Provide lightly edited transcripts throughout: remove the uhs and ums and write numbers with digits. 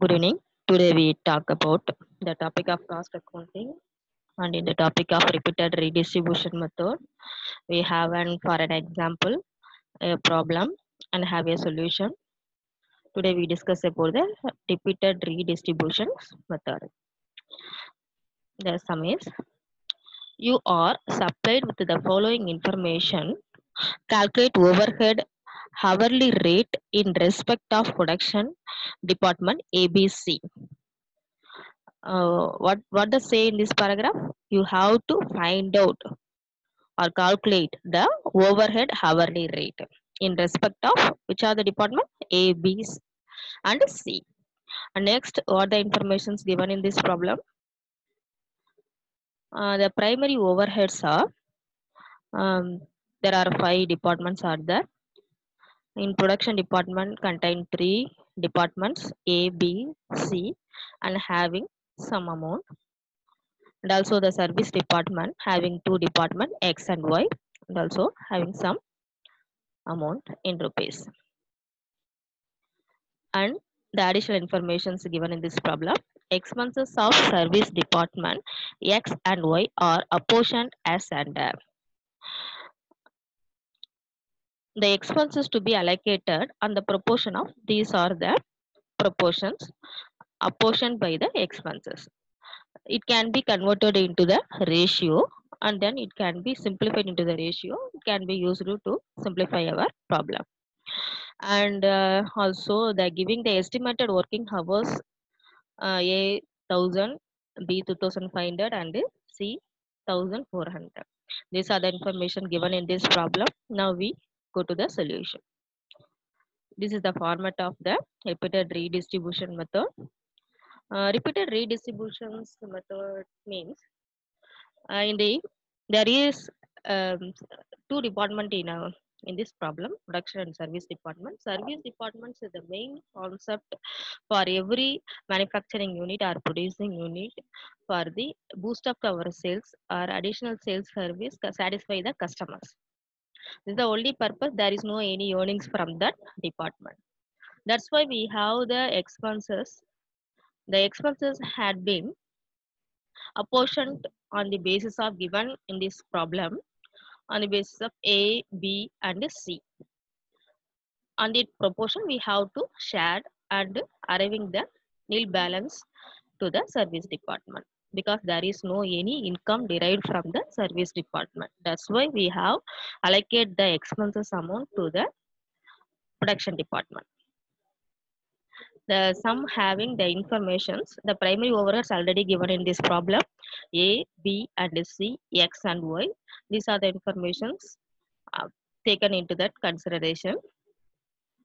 Good evening. Today we talk about the topic of cost accounting, and in the topic of repeated redistribution method, we have for an example a problem and have a solution. Today we discuss about the repeated redistribution method. The sum is you are supplied with the following information. Calculate overhead hourly rate in respect of production department ABC. What does say in this paragraph? You have to find out or calculate the overhead hourly rate in respect of which are the department A, B, and C. And next, what the informations given in this problem? The primary overheads are there are 5 departments are there. In production department contain 3 departments A, B, C, and having some amount. And also the service department having 2 department X and Y, and also having some amount in rupees. And the additional information is given in this problem. Expenses of service department X and Y are apportioned as under. The expenses to be allocated and the proportion of these are the proportions apportioned by the expenses. It can be converted into the ratio, and then it can be simplified into the ratio. It can be used to simplify our problem. And also the giving the estimated working hours A 1000, B 2500, and C 1400. These are the information given in this problem. Now we go to the solution. This is the format of the repeated redistribution method. Repeated redistributions method means in the there is two department in this problem, production and service department. Service departments is the main concept for every manufacturing unit or producing unit for the boost up our sales or additional sales service to satisfy the customers. This is the only purpose. There is no any earnings from that department. That's why we have the expenses. The expenses had been apportioned on the basis of given in this problem on the basis of A, B, and C. On the proportion, we have to share and arriving the nil balance to the service department because there is no any income derived from the service department. That's why we have allocate the expenses amount to the production department. The sum having the informations, the primary overheads already given in this problem, A, B, and C, X, and Y. These are the informations taken into that consideration,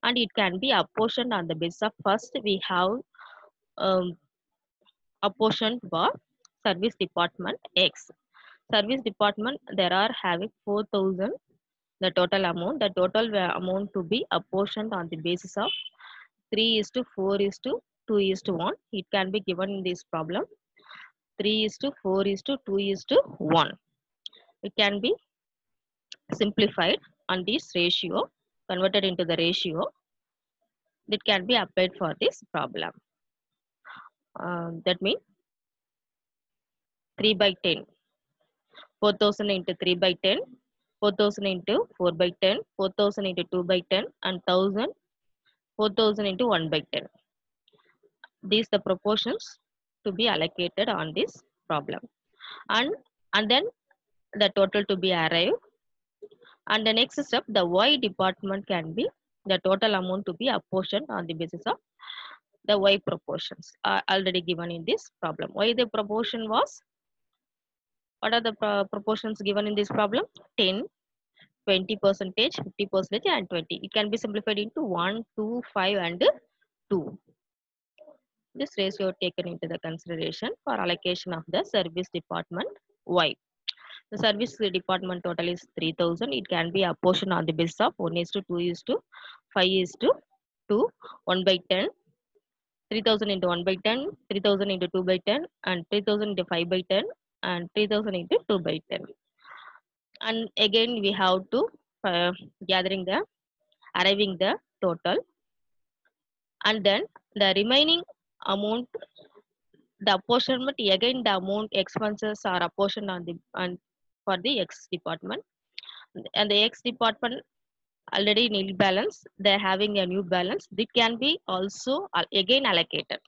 and it can be apportioned on the basis of first we have um, apportioned for service department X. Service department there are having 4000 the total amount. The total amount to be apportioned on the basis of 3:4:2:1. It can be given in this problem 3:4:2:1. It can be simplified on this ratio, converted into the ratio that can be applied for this problem. That means 3 by 10, 4000 into 3 by 10, 4000 into 4 by 10, 4000 into 2 by 10, and 1000, 4000 into 1 by 10. These the proportions to be allocated on this problem. And then the total to be arrived. And the next step, the Y department can be the total amount to be apportioned on the basis of the Y proportions are already given in this problem. Y the proportion was, what are the proportions given in this problem? 10, 20%, 50%, and 20. It can be simplified into 1, 2, 5, and 2. This ratio taken into the consideration for allocation of the service department Y. The service department total is 3000. It can be apportioned on the basis of 1:2:5:2, 1 by 10, 3000 into 1 by 10, 3000 into 2 by 10, and 3000 into 5 by 10, and 3000 into 2 by 10. And again we have to gathering the arriving the total, and then the remaining amount, the apportionment again the amount expenses are apportioned on the for the X department, and the X department already nil balance, they're having a new balance that can be also again allocated.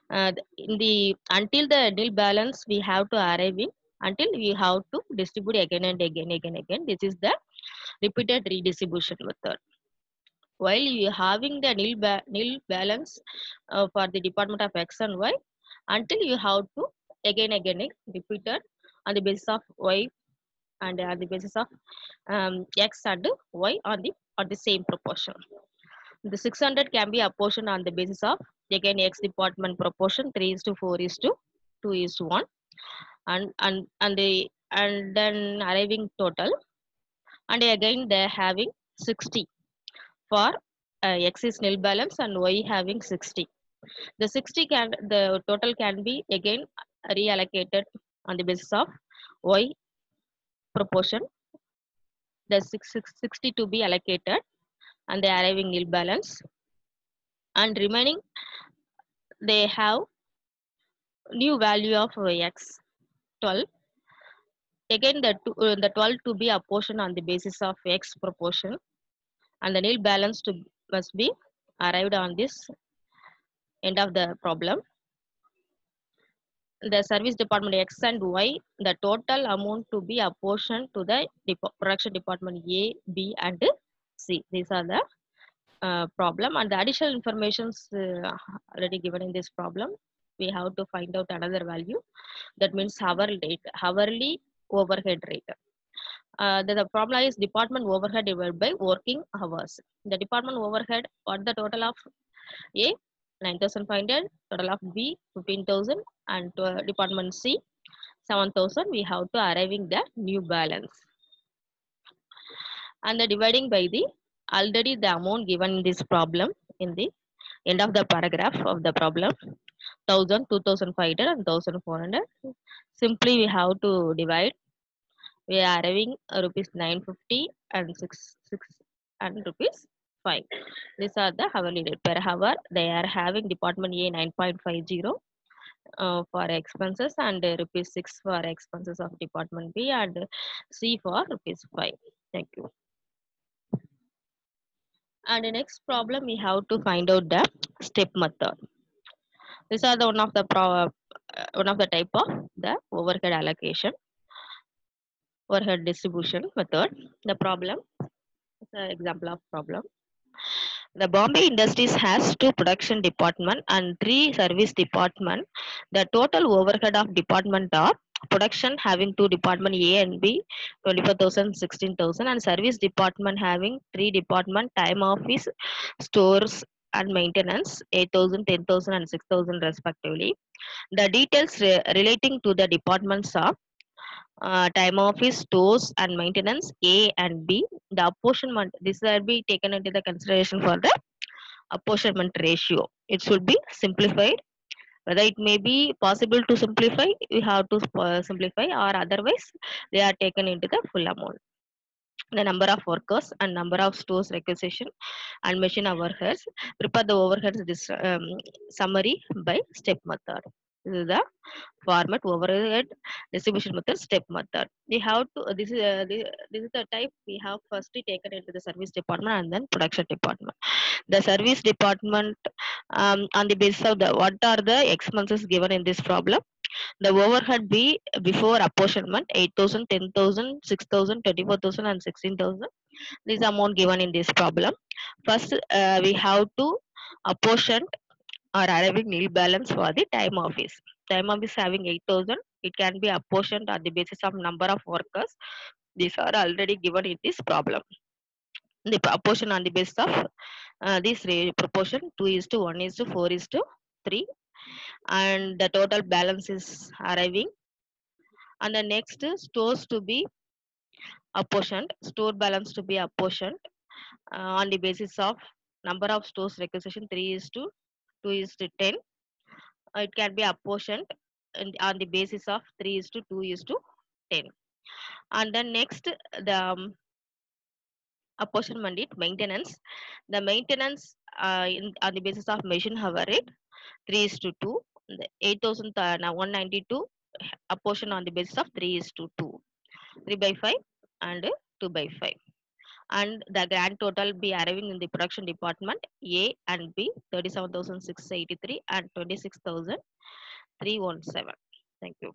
In the until the nil balance we have to arrive in, until we have to distribute again and again. This is the repeated redistribution method. While you having the nil balance for the department of X and Y, until you have to again repeated on the basis of Y and on the basis of X and Y on the same proportion. The 600 can be apportioned on the basis of again X department proportion 3 is to 4 is to 2 is to 1, and then arriving total, and again they having 60 for X is nil balance and Y having 60. The total can be again reallocated on the basis of Y proportion, the 60 to be allocated, and the arriving nil balance, and remaining they have new value of X 12. Again the 12 to be apportioned on the basis of X proportion, and the nil balance to must be arrived on this end of the problem. The service department X and Y, the total amount to be apportioned to the production department A, B, and C. These are the problem, and the additional informations already given in this problem. We have to find out another value, that means hourly overhead rate. The formula is department overhead divided by working hours. The department overhead, what the total of A 9,500, total of B 15,000, and department C 7,000. We have to arriving the new balance, and the dividing by the already the amount given in this problem in the end of the paragraph of the problem, 1,000, 2,500, and 1,400. Simply we have to divide. We are arriving rupees 950 and 6 and rupees 5. These are the hourly rate per hour. They are having department A 9.50 for expenses, and rupees 6 for expenses of department B, and C for rupees 5. Thank you. And the next problem we have to find out the step method. These are the one of the type of the overhead allocation, overhead distribution method. The problem, example of problem. The Bombay Industries has two production department and three service department. The total overhead of department are production having two department A and B 24,000, 16,000, and service department having three department, time office, stores, and maintenance 8,000, 10,000, and 6,000 respectively. The details relating to the departments are time office, stores, and maintenance A and B. The apportionment, this will be taken into the consideration for the apportionment ratio. It should be simplified. Whether it may be possible to simplify, we have to simplify, or otherwise they are taken into the full amount. The number of workers and number of stores requisition and machine overheads. Prepare the overheads summary by step method. This is the format overhead distribution method step method. We have to this is the type we have firstly taken into the service department and then production department. The service department, on the basis of the what are the expenses given in this problem, the overhead be before apportionment 8,000, 10,000, 6,000, 24,000, and 16,000. This amount given in this problem. First, we have to apportion or arriving nil balance for the time office. Time office having 8,000. It can be apportioned on the basis of number of workers. These are already given in this problem. The proportion on the basis of this proportion 2 is to 1 is to 4 is to 3, and the total balance is arriving. And the next stores to be apportioned, store balance to be apportioned on the basis of number of stores requisition 3 is to 2 is to 10. It can be apportioned on the basis of 3 is to 2 is to 10. And then next the apportionment it maintenance. The maintenance on the basis of machine hour rate. 3 is to 2. The 8,192 apportion on the basis of 3 is to 2. 3 by 5 and 2 by 5. And the grand total be arriving in the production department A and B 37,683 and 26,317. Thank you.